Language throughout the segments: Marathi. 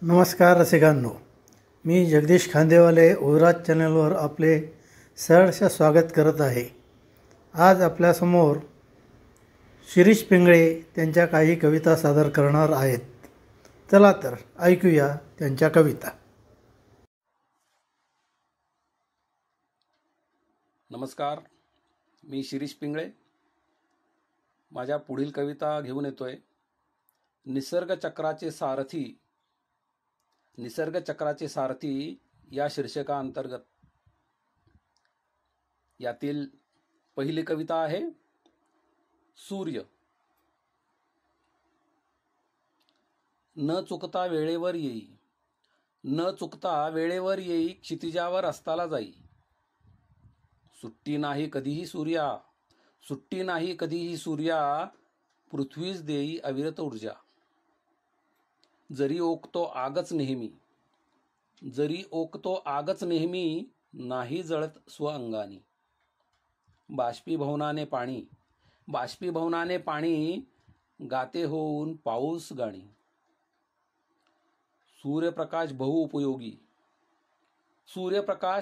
नमस्कार रसिकांनो, मी जगदीश खांदेवाले ओराज चॅनलवर आपले सहर्ष स्वागत करत आहे. आज आपल्यासमोर शिरीष पिंगळे त्यांच्या काही कविता सादर करणार आहेत. चला तर ऐकूया त्यांच्या कविता. नमस्कार, मी शिरीष पिंगळे. माझ्या पुढील कविता घेऊन येतोय. निसर्ग चक्राचे सारथी या शीर्षकाअंतर्गत. यातील पहिली कविता आहे सूर्य. न चुकता वेळेवर येई क्षितिजावर अस्ताला जाई. सुट्टी नाही कधीही सूर्या पृथ्वीच देई अविरत ऊर्जा. जरी ओकतो आगच नेहमी नाही जळत स्वअंगानी. बाष्पीभवनाने पाणी गाते होऊन पाऊस गाणी. सूर्यप्रकाश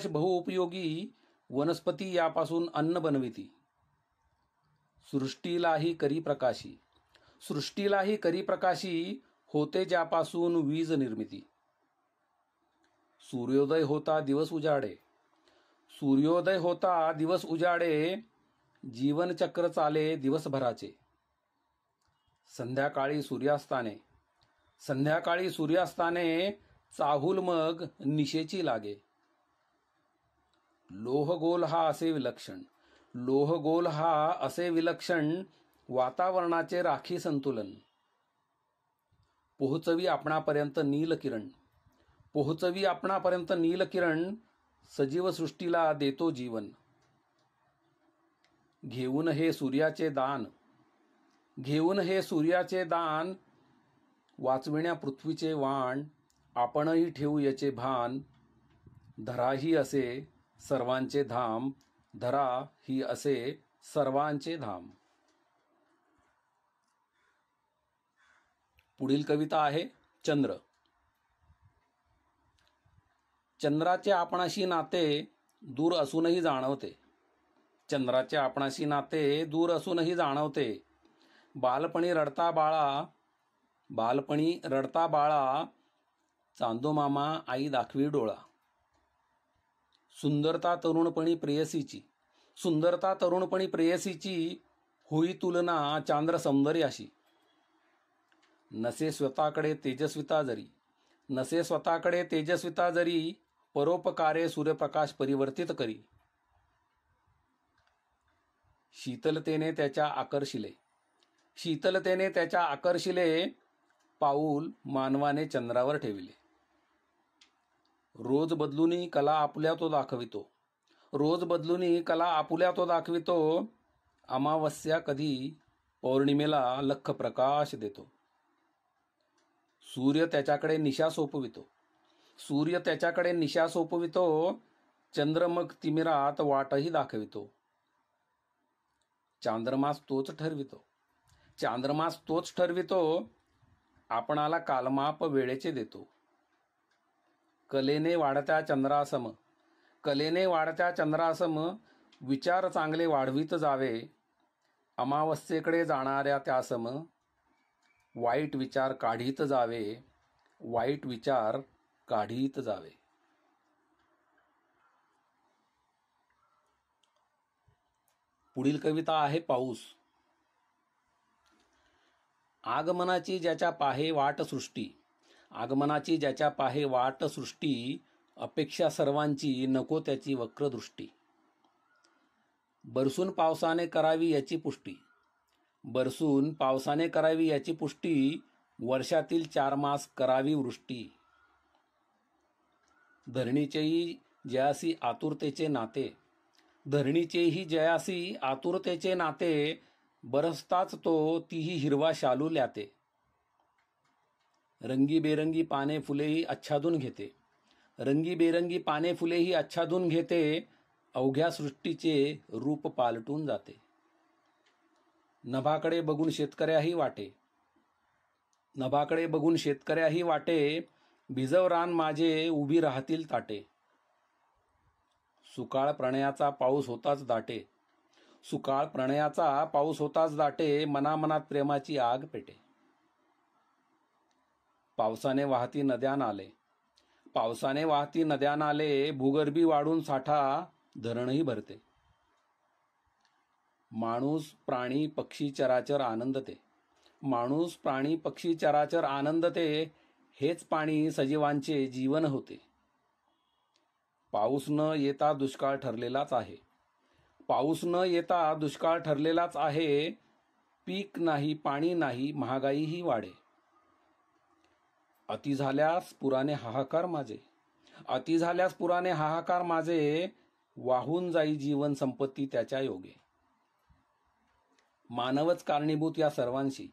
बहुउपयोगी वनस्पती यापासून अन्न बनविती. सृष्टीलाही करी प्रकाशी होते ज्यापासून वीज निर्मिती. सूर्योदय होता दिवस उजाडे जीवनचक्र चाले दिवसभराचे. संध्याकाळी सूर्यास्ताने चाहूल मग निशेची लागे. लोहगोल हा असे विलक्षण वातावरणाचे राखी संतुलन. पोहोचवी आपणापर्यंत नीलकिरण सजीव सृष्टीला देतो जीवन. घेऊन हे सूर्याचे दान वाचविण्या पृथ्वीचे वाण. आपणही ठेवू याचे भान. धरा ही असे सर्वांचे धाम. पुढील कविता आहे चंद्र. चंद्राचे आपणाशी नाते दूर असूनही जाणवते. बालपणी रडता बाळा चांदोमामा आई दाखवी डोळा. सुंदरता तरुणपणी प्रेयसीची होई तुलना चांद्र सौंदर्याशी. नसे स्वतःकडे तेजस्विता जरी परोपकारे सूर्यप्रकाश परिवर्तित करी. शीतलतेने त्याच्या आकर्षिले पाऊल मानवाने चंद्रावर ठेविले. रोज बदलूनी कला आपुल्या तो दाखवितो. अमावस्या कधी पौर्णिमेला लख प्रकाश देतो. सूर्य त्याच्याकडे निशा सोपवितो. चंद्र मग तिमिरात वाटही दाखवितो. चांद्रमास तोच ठरवितो. आपणाला कालमाप वेळेचे देतो. कलेने वाढत्या चंद्रासम विचार चांगले वाढवित जावे. अमावस्येकडे जाणाऱ्या त्यासम वाईट विचार काढीत जावे. पुढील कविता आहे पाऊस. आगमनाची ज्याच्या पाहे वाट सृष्टी. अपेक्षा सर्वांची नको त्याची वक्रदृष्टी. बरसून पावसाने करावी याची पुष्टी. वर्षातील 4 मास करावी वृष्टी. धरणीचेही जयासी आतुरतेचे नाते. बरसताच तो तीही हिरवा शालू ल्याते. रंगीबेरंगी पाने फुलेही आच्छादून घेते. अवघ्या सृष्टीचे रूप पालटून जाते. नभाकडे बघून शेतकऱ्याही वाटे भिजव रान माझे उभी राहतील ताटे. सुकाळ प्रणयाचा पाऊस होताच दाटे. सुकाळ प्रणयाचा पाऊस होताच दाटे. मनामनात प्रेमाची आग पेटे. पावसाने वाहती नद्या नाले. पावसाने वाहती नद्या नाले. भूगर्भी वाढून साठा धरणही भरते. माणूस प्राणी पक्षी चराचर आनंदते. माणूस प्राणी पक्षी चराचर आनंदते. हेच पाणी सजीवांचे जीवन होते. पाऊस न येता दुष्काळ ठरलेलाच आहे. पाऊस न येता दुष्काळ ठरलेलाच आहे. पीक नाही, पाणी नाही, महागाईही वाढे. अति झाल्यास पुराने हाहाकार माझे. अति झाल्यास पुराने हाहाकार माझे. वाहून जाई जीवन संपत्ती त्याच्या योगे. मानवच कारणीभूत या सर्वांशी.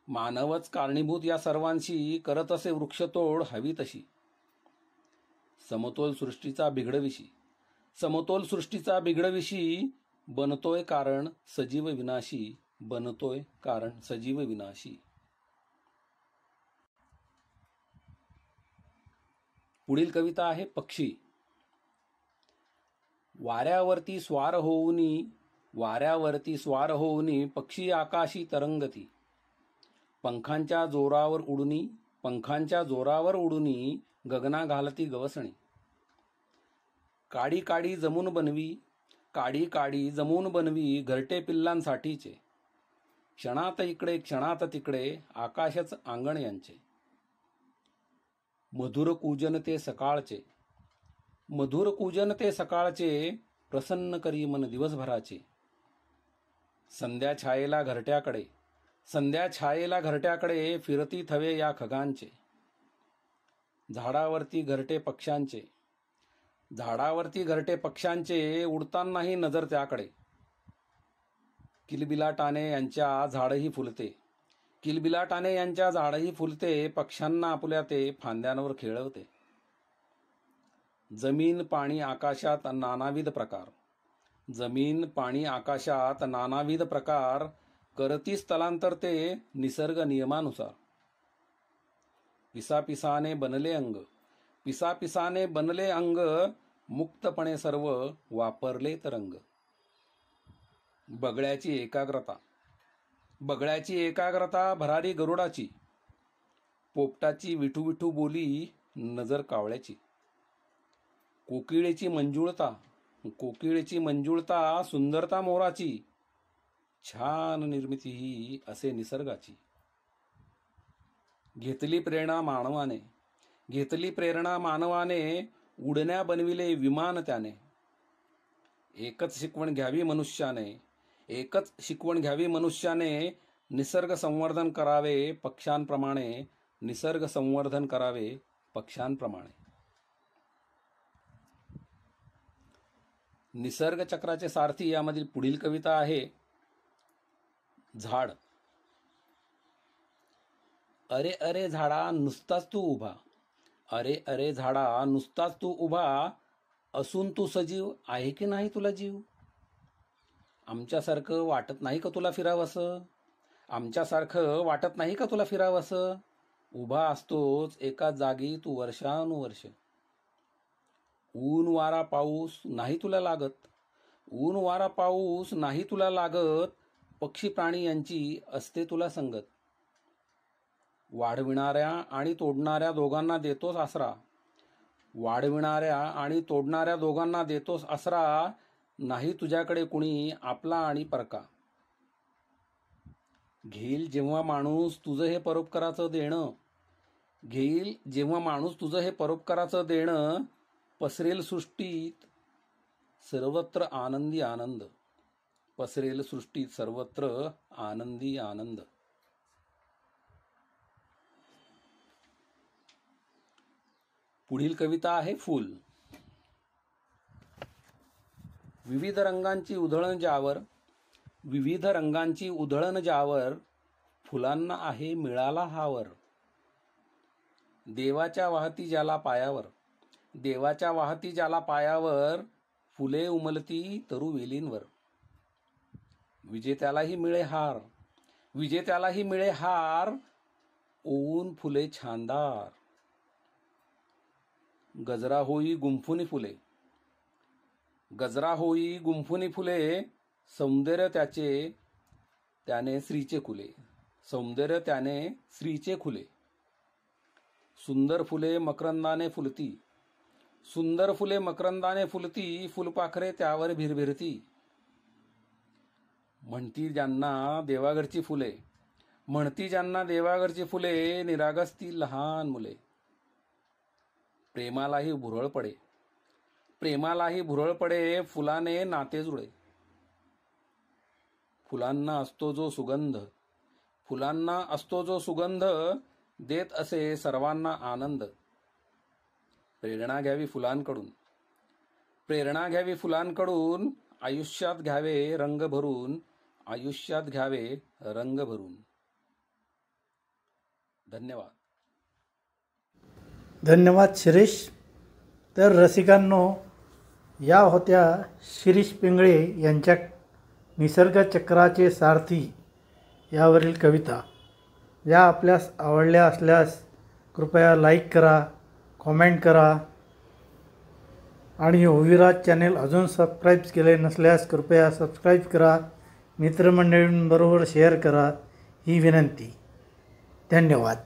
मानवच कारणीभूत या सर्वांशी. करत असे वृक्षतोड हवी तशी. समतोल सृष्टीचा बिघडविशी. समतोल सृष्टीचा बिघडविशी. बनतोय कारण सजीव विनाशी. बनतोय कारण सजीव विनाशी. पुढील कविता आहे पक्षी. वाऱ्यावरती स्वार होऊनी. वाऱ्यावरती स्वार होऊनी. पक्षी आकाशी तरंगती. पंखांच्या जोरावर उडुनी. पंखांच्या जोरावर उडुनी. गगना घालती गवसणी. काडी काडी जमून बनवी. काडी काडी जमून बनवी. घरटे पिल्लांसाठीचे. क्षणात इकडे क्षणात तिकडे. आकाशच अंगण यांचे. मधुर कूजन ते सकाळचे. मधुर कूजन ते सकाळचे. प्रसन्न करी मन दिवसभराचे. संध्या छायेला घरट्याकडे. संध्या छायेला घरट्याकडे. फिरती थवे या खगांचे. झाडावरती घरटे पक्ष्यांचे. झाडावरती घरटे पक्ष्यांचे. उडतानाही नजर त्याकडे. किलबिलाटाने यांच्या झाडही फुलते. किलबिलाटाने यांच्या झाडही फुलते. पक्ष्यांना आपुल्या ते फांद्यांवर खेळवते. जमीन पाणी आकाशात नानाविध प्रकार. जमीन पाणी आकाशात नानाविध प्रकार. करती स्थलांतर ते निसर्ग नियमानुसार. पिसापिसाने बनले अंग. पिसापिसाने बनले अंग. मुक्तपणे सर्व वापरले तरंग. बगळ्याची एकाग्रता. बगळ्याची एकाग्रता भरारी गरुडाची. पोपटाची विठू विठू बोली नजर कावळ्याची. कोकिळेची मंजुळता. कोकिळेची मंजुळता सुंदरता मोराची. छान निर्मिती ही असे निसर्गाची. घेतली प्रेरणा मानवाने. घेतली प्रेरणा मानवाने. उडण्या बनविले विमान त्याने. एकच शिकवण घ्यावी मनुष्याने. एकच शिकवण घ्यावी मनुष्याने. निसर्ग संवर्धन करावे पक्ष्यांप्रमाणे. निसर्ग संवर्धन करावे पक्ष्यांप्रमाणे. निसर्ग चक्राचे सारथी यामधील पुढील कविता आहे झाड. अरे अरे झाडा नुसताच तू उभा. अरे अरे झाडा नुसताच तू उभा. असून तू सजीव आहे की नाही तुला जीव. आमच्यासारखं वाटत नाही का तुला फिरावंसं. आमच्यासारखं वाटत नाही का तुला फिरावंसं. उभा असतोच एका जागी तू वर्षानुवर्ष. ऊन वारा पाऊस नाही तुला लागत. ऊन वारा पाऊस नाही तुला लागत. पक्षी प्राणी यांची असते तुला संगत. वाढविणाऱ्या आणि तोडणाऱ्या दोघांना देतोस आसरा. वाढविणाऱ्या आणि तोडणाऱ्या दोघांना देतोस आसरा. नाही तुझ्याकडे कुणी आपला आणि परका. घेईल जेव्हा माणूस तुझं हे परोपकाराचं देणं. घेईल जेव्हा माणूस तुझं हे परोपकाराचं देणं. पसरेल सृष्टीत सर्वत्र आनंदी आनंद. पसरेल सृष्टीत सर्वत्र आनंदी आनंद. पुढील कविता आहे फूल. विविध रंगांची उधळण ज्यावर. विविध रंगांची उधळण ज्यावर. फुलांना आहे मिळाला हावर. देवाच्या वाहती ज्याला पायावर. देवाच्या वाहती ज्याला पायावर. फुले उमलती तरु वेलींवर. विजेत्यालाही मिळे हार. विजेत्यालाही मिळे हार. ओवून फुले छानदार. गजरा होई गुंफुनी फुले. गजरा होई गुंफुनी फुले, सौंदर्य त्याने स्त्रीचे खुले. सौंदर्य त्याने स्त्रीचे खुले. सुंदर फुले मकरंदाने फुलती. सुंदर फुले मकरंदाने फुलती, फुलपाखरे त्यावर भिरभिरती. म्हणती ज्यांना देवाघरची फुले, म्हणती ज्यांना देवाघरची फुले, निरागसती लहान मुले. प्रेमालाही भुरळ पडे, प्रेमालाही भुरळ पडे, फुलाने नाते जुळे. फुलांना असतो जो सुगंध, फुलांना असतो जो सुगंध, देत असे सर्वांना आनंद. प्रेरणा घ्यावी फुलांकडून, प्रेरणा घ्यावी फुलांकडून, आयुष्यात घ्यावे रंग भरून, आयुष्यात घ्यावे रंग भरून. धन्यवाद. धन्यवाद शिरीष. तर रसिकांनो, या होत्या शिरीष पिंगळे यांच्या निसर्गचक्राचे सारथी यावरील कविता. या आपल्यास आवडल्या असल्यास कृपया लाईक करा, कॉमेंट करा आणि ओविराज चॅनेल अजून सबस्क्राईब केले नसल्यास कृपया सबस्क्राईब करा. मित्रमंडळींबरोबर शेअर करा ही विनंती. धन्यवाद.